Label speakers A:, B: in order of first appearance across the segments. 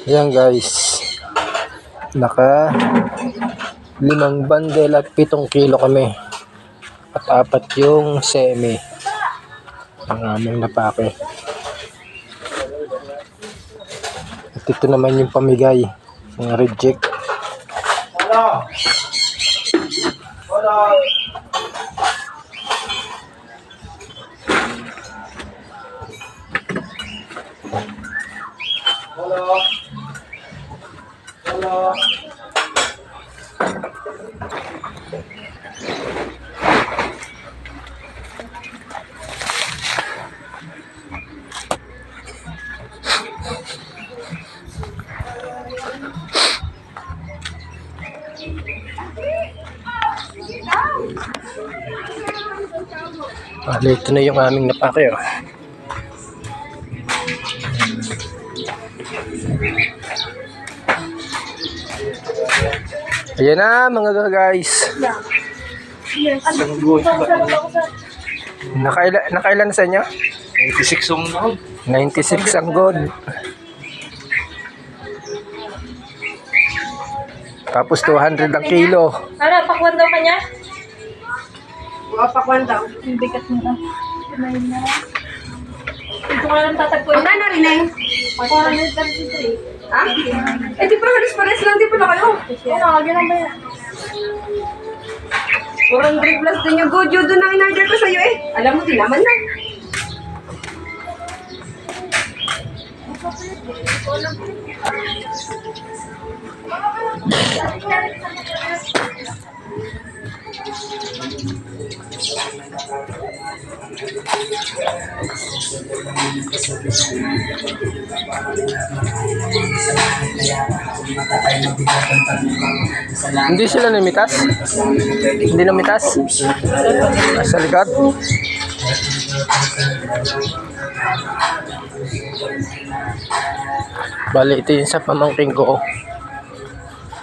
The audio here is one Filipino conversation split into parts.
A: Ayan guys, naka 5 bundle at 7 kilo kami at 4 yung semi ang aming napake. At ito naman yung pamigay, mga reject. Ito na yung aming napake. Ayan na mga guys. Nakailan sa inyo?
B: 96 ang good.
A: 96 ang good. Tapos 200 ang kilo.
C: Ano, pakwan daw kanya?
D: Pakwan daw.
C: Yung bigat mo na. Ito nga lang tatagpuin.
D: Ang na rin eh.
C: 433.
D: Ha? Eh di pa halos-pares lang, di pa na kayo.
C: Oo, ganun ba yan?
D: 400 plus din yung good. Yun doon ang in-order ko sa'yo eh. Alam mo, di naman na.
A: Hindi sila namitas? Hindi namitas? Sa likod? Bali, ito yung sa pamangking ko.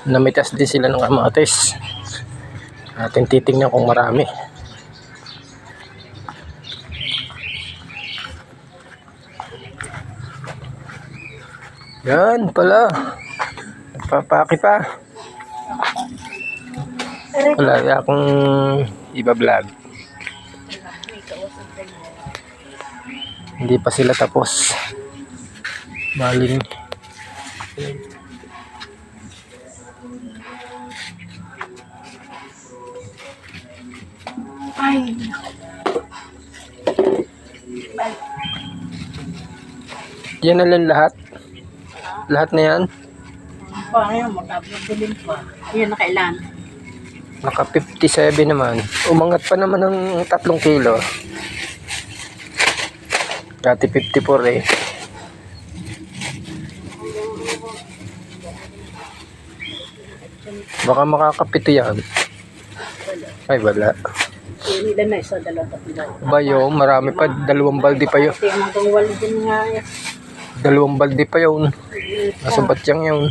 A: Namitas din sila ng kamatis. Atin titingnan kung marami. Yan pala. Nagpapaki pa. Wala akong iba-vlog. Hindi pa sila tapos. Maling.
C: Ay.
A: Yan na lang lahat. Lahat na yan.
C: Paano yan? Magkabulin pa. Yan, nakailan?
A: Naka 57 naman. Umangat pa naman ng 3 kilo. Dati 54 eh. Baka makakapito yan. Ay wala.
C: Ilan na isa, dalawa.
A: Bayo, marami pa. 2 balde pa yun.
C: Kasi hanggang wali din nga.
A: 2 balde pa yun. Nasa batyang yun.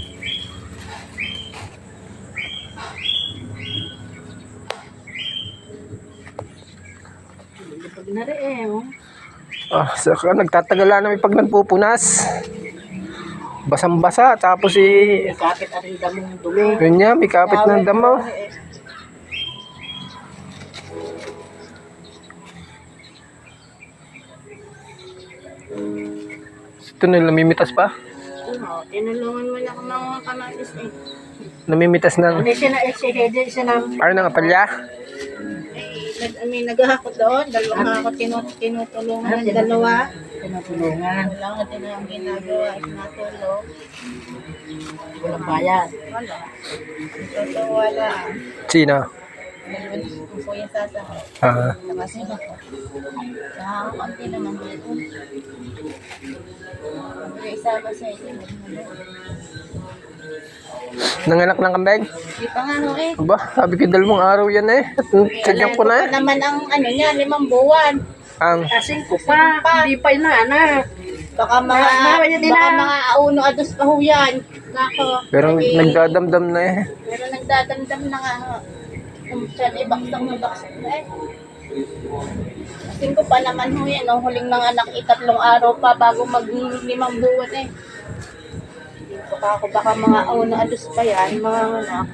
C: Pag na rin eh.
A: Saka nagtatagala namin pag nagpupunas. Basang-basa. Tapos
C: May kapit at yung damong dumi.
A: yun niya, may kapit ng damo. Ito na, namimitas pa.
C: Oo, tinulungan mo na ako ng mga kamatis eh.
A: Namimitas ng
C: Ano siya na, siya na,
A: ano ng apalya.
C: may naghahakot doon, dalawang hakot tinutulungan, dalawa.
D: Tinutulungan.
C: Kailangan din ang ginagawa ay natulog. Walang bayad. Wala. Totoo wala.
A: Sino?
C: Dalawang po yung sasakit. Kasi ako. Konti naman dito. May isama sa inyo.
A: Nanganak ng kambing?
C: Di pa nga no eh.
A: Aba, sabi ko 2 araw yan eh. At sadyak ko na.
C: Alam ko pa naman ang ano niya, 5 buwan.
A: Ang
D: Kasing ko pa. Di pa na anak.
C: Baka mga auno ados pa ho yan. Nako.
A: pero nagdadamdam na eh.
C: Pero nagdadamdam na nga. Kung siya ay baksak na eh. Kasing ko pa naman ho yan. Huling mga anak 3 araw pa bago mag 5 buwan eh. Baka ako, baka mga una alos pa yan, mga anak.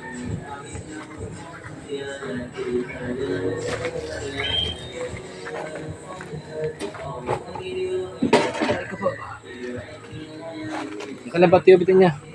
B: Ang kalabati ubitin niya.